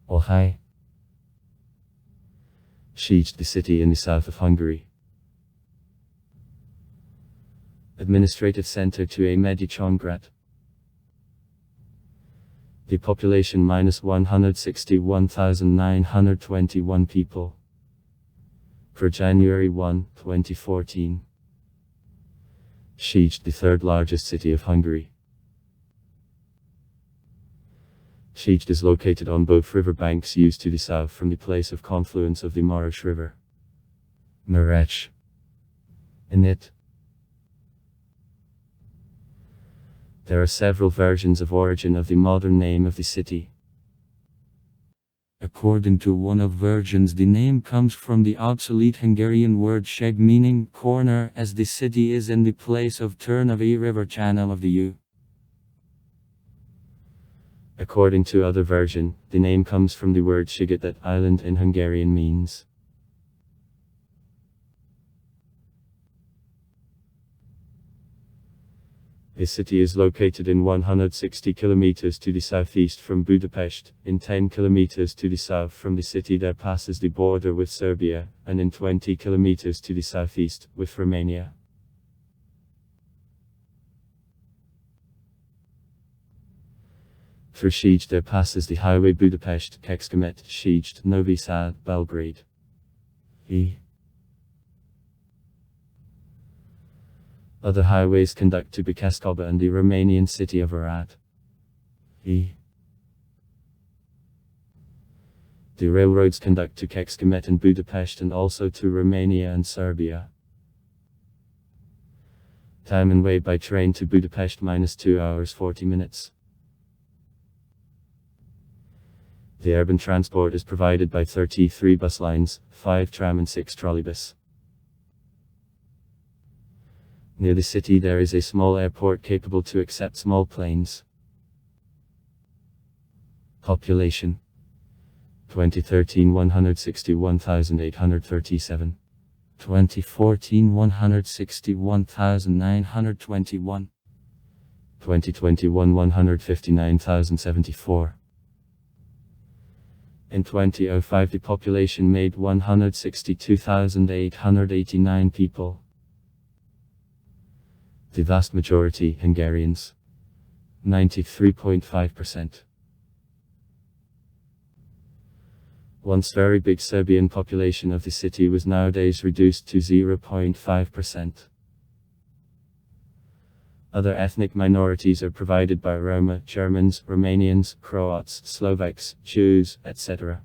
Szeged. Szeged, the city in the south of Hungary. Administrative center to a Medicsongrat. The population minus 161,921 people. For January 1, 2014. Szeged, the third largest city of Hungary. Szeged is located on both river banks used to the south from the place of confluence of the Maros River. Marech. In it, there are several versions of origin of the modern name of the city. According to one of versions, the name comes from the obsolete Hungarian word Szeg, meaning corner, as the city is in the place of turn of a river channel of the U. According to other version, the name comes from the word Szeged, that island in Hungarian means. The city is located in 160 kilometers to the southeast from Budapest, in 10 kilometers to the south from the city there passes the border with Serbia, and in 20 kilometers to the southeast, with Romania. Through Szeged there passes the highway Budapest-Kecskemét, Szeged, Novi Sad, Belgrade. Other highways conduct to Bekeskoba and the Romanian city of Arad. The railroads conduct to Kecskemét and Budapest and also to Romania and Serbia. Time and way by train to Budapest minus 2 hours 40 minutes. The urban transport is provided by 33 bus lines, 5 tram and 6 trolleybus. Near the city there is a small airport capable to accept small planes. Population 2013 161,837. 2014 161,921. 2021 159,074. In 2005 the population made 162,889 people. The vast majority Hungarians. 93.5%. Once very big Serbian population of the city was nowadays reduced to 0.5%. Other ethnic minorities are provided by Roma, Germans, Romanians, Croats, Slovaks, Jews, etc.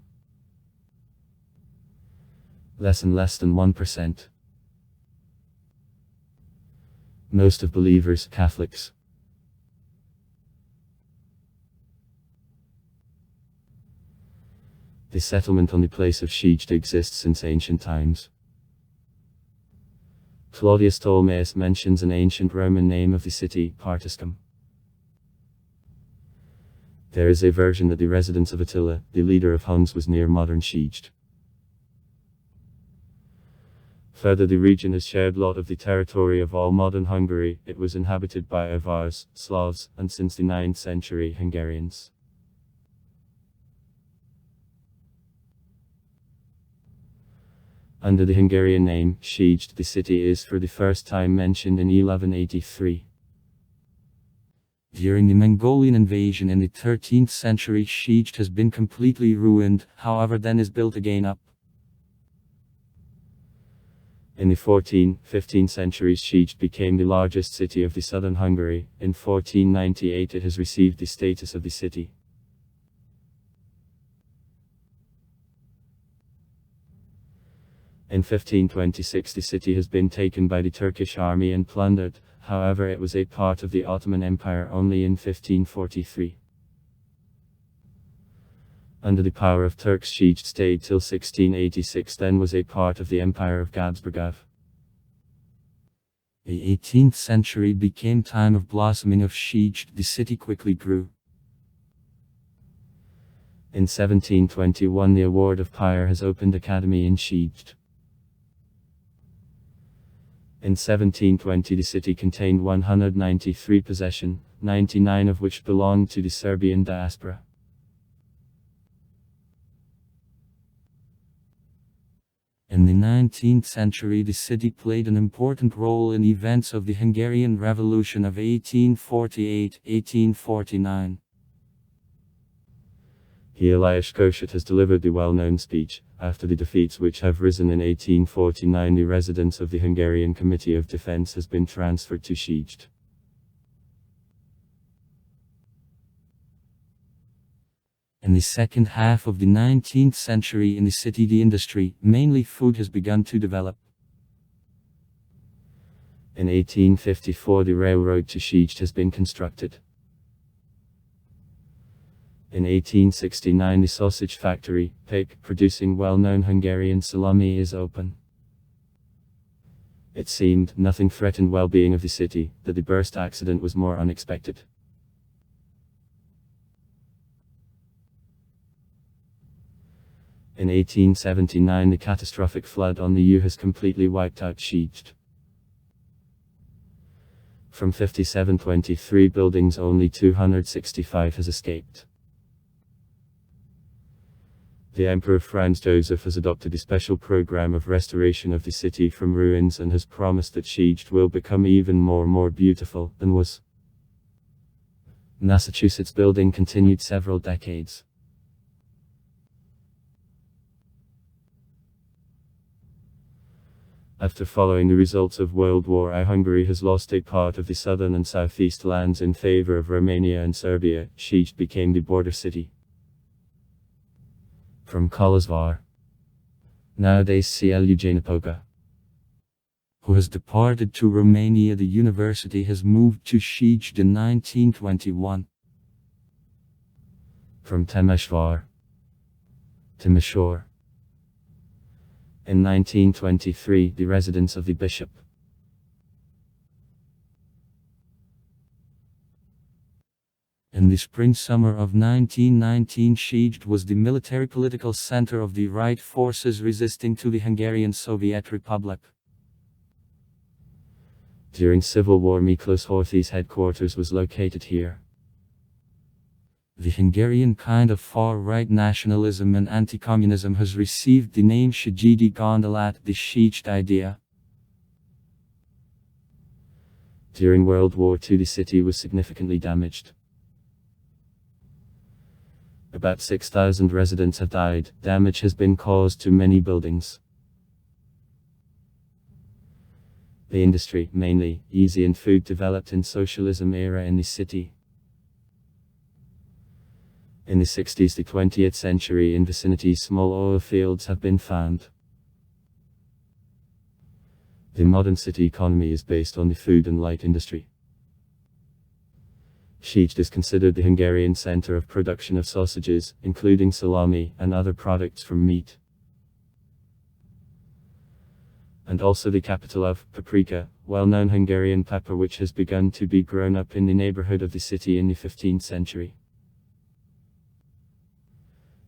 Less than 1%. Most of believers, Catholics. The settlement on the place of Szeged exists since ancient times. Claudius Ptolemaeus mentions an ancient Roman name of the city, Partiscum. There is a version that the residence of Attila, the leader of Huns, was near modern Szeged. Further, the region has shared lot of the territory of all modern Hungary. It was inhabited by Avars, Slavs, and since the 9th century Hungarians. Under the Hungarian name, Szeged, the city is for the first time mentioned in 1183. During the Mongolian invasion in the 13th century, Szeged has been completely ruined, however then is built again up. In the 14th, 15th centuries Szeged became the largest city of the southern Hungary. In 1498 it has received the status of the city. In 1526 the city has been taken by the Turkish army and plundered, however it was a part of the Ottoman Empire only in 1543. Under the power of Turks Szeged stayed till 1686, then was a part of the Empire of Gabsburg. The 18th century became time of blossoming of Szeged. The city quickly grew. In 1721 the Award of Pyre has opened academy in Szeged. In 1720 the city contained 193 possessions, 99 of which belonged to the Serbian diaspora. In the 19th century, the city played an important role in the events of the Hungarian Revolution of 1848-1849. Elias Kossuth has delivered the well-known speech. After the defeats which have risen in 1849, the residence of the Hungarian Committee of Defense has been transferred to Szeged. In the second half of the 19th century in the city, the industry, mainly food, has begun to develop. In 1854, the railroad to Szeged has been constructed. In 1869, the sausage factory, Pék, producing well-known Hungarian salami, is open. It seemed nothing threatened well-being of the city, that the burst accident was more unexpected. In 1879, the catastrophic flood on the U has completely wiped out Szeged. From 5723 buildings, only 265 has escaped. The Emperor Franz Joseph has adopted a special program of restoration of the city from ruins and has promised that Szeged will become even more beautiful than was. Massachusetts building continued several decades. After following the results of World War I, Hungary has lost a part of the southern and southeast lands in favor of Romania and Serbia. Szeged became the border city. From Kolozsvár, nowadays CL Eugenipoka, who has departed to Romania, the university has moved to Szeged in 1921. From Temesvár, Timashore, in 1923, the residence of the bishop. In the spring-summer of 1919, Szeged was the military-political center of the right forces resisting to the Hungarian Soviet Republic. During Civil War, Miklos Horthy's headquarters was located here. The Hungarian kind of far-right nationalism and anti-communism has received the name Szegedi Gondolat, the Szeged idea. During World War II, the city was significantly damaged. About 6,000 residents have died. Damage has been caused to many buildings. The industry, mainly easy and food, developed in socialism era in the city. In the 60s, the 20th century, in vicinity small oil fields have been found. The modern city economy is based on the food and light industry. Szeged is considered the Hungarian center of production of sausages, including salami and other products from meat. And also the capital of paprika, well-known Hungarian pepper, which has begun to be grown up in the neighborhood of the city in the 15th century.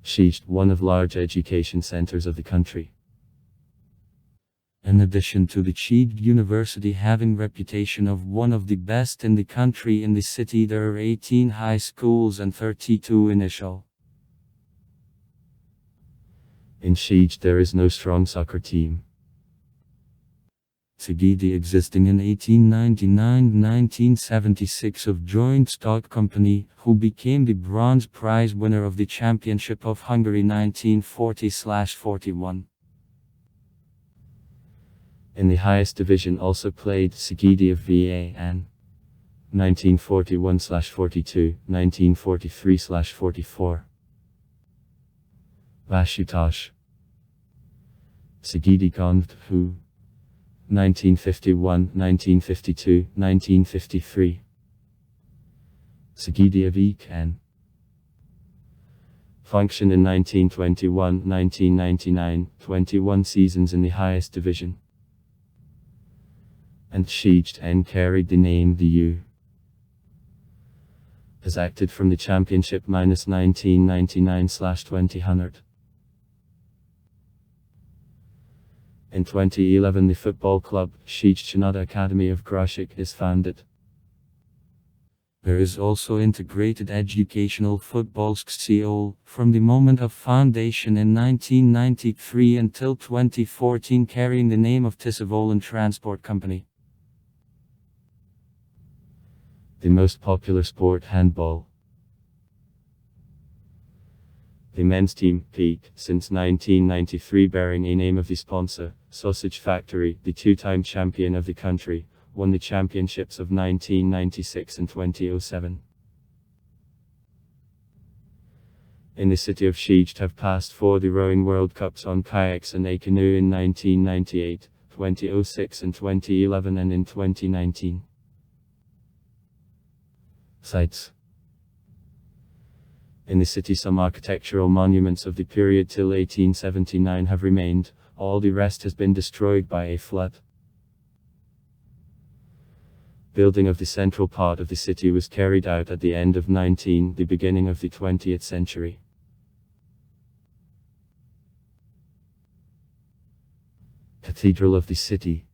Szeged, one of large education centers of the country. In addition to the Szeged University having reputation of one of the best in the country, in the city there are 18 high schools and 32 initial. In Szeged there is no strong soccer team. Szegedi, existing in 1899-1976 of joint stock company, who became the bronze prize winner of the Championship of Hungary 1940/41. In the highest division also played Szegedi of VAN 1941/42, 1943/44. Vasútás Szegedi Konft Hu 1951, 1952, 1953. Szegedi of EKN. Function in 1921, 1999, 21 seasons in the highest division. And Szeged N carried the name the U. Has acted from the championship -1999/2000. In 2011 the football club, Szeged Academy of Grosik, is founded. There is also integrated educational football Seoul, from the moment of foundation in 1993 until 2014, carrying the name of Tisavolen Transport Company. The most popular sport, handball. The men's team, peak, since 1993, bearing a name of the sponsor, Sausage Factory, the two-time champion of the country, won the championships of 1996 and 2007. In the city of Szeged have passed for the Rowing World Cups on kayaks and a canoe in 1998, 2006 and 2011 and in 2019. Sites. In the city some architectural monuments of the period till 1879 have remained, all the rest has been destroyed by a flood. Building of the central part of the city was carried out at the end of the beginning of the 20th century. Cathedral of the city.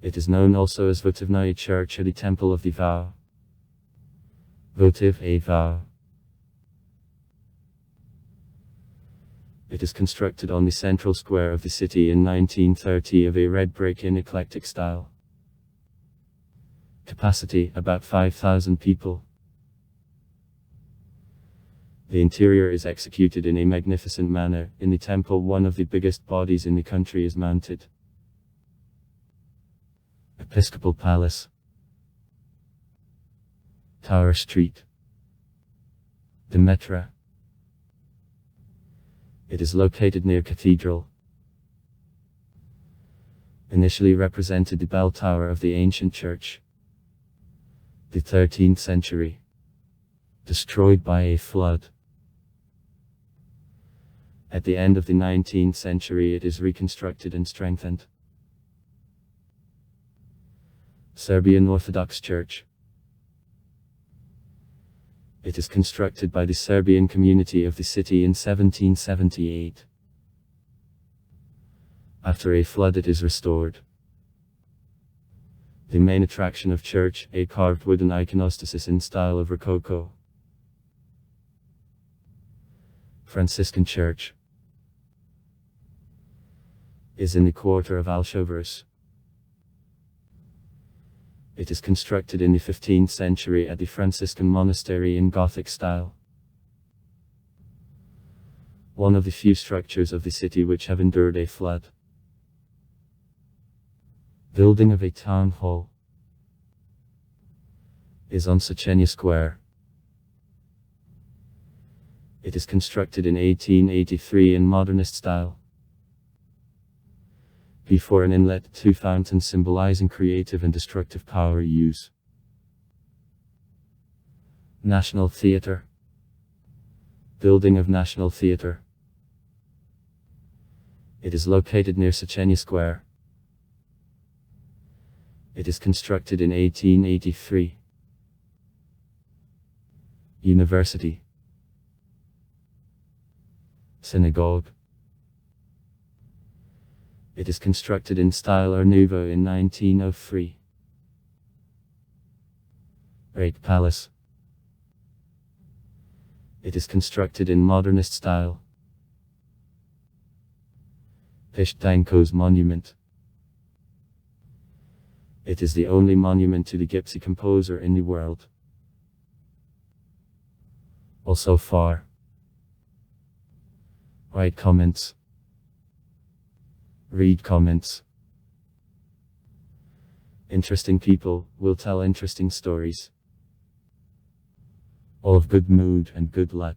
It is known also as Votivnaya Church or the Temple of the Vow. Votive, a vow. It is constructed on the central square of the city in 1930 of a red brick in eclectic style. Capacity, about 5,000 people. The interior is executed in a magnificent manner. In the temple, one of the biggest bodies in the country is mounted. Episcopal Palace. Tower Street. Demetra. It is located near Cathedral. Initially represented the bell tower of the ancient church. The 13th century. Destroyed by a flood. At the end of the 19th century it is reconstructed and strengthened. Serbian Orthodox Church. It is constructed by the Serbian community of the city in 1778. After a flood it is restored. The main attraction of church, a carved wooden iconostasis in style of Rococo. Franciscan Church is in the quarter of Alshovarus. It is constructed in the 15th century at the Franciscan monastery in Gothic style. One of the few structures of the city which have endured a flood. Building of a town hall is on Szeged Square. It is constructed in 1883 in modernist style. Before an inlet, two fountains symbolizing creative and destructive power use. National Theatre. Building of National Theatre. It is located near Szeged Square. It is constructed in 1883. University. Synagogue. It is constructed in style Art Nouveau in 1903. Great Palace. It is constructed in modernist style. Pishtanko's Monument. It is the only monument to the gypsy composer in the world. Also far. Write comments. Read comments. Interesting people will tell interesting stories. All of good mood and good luck.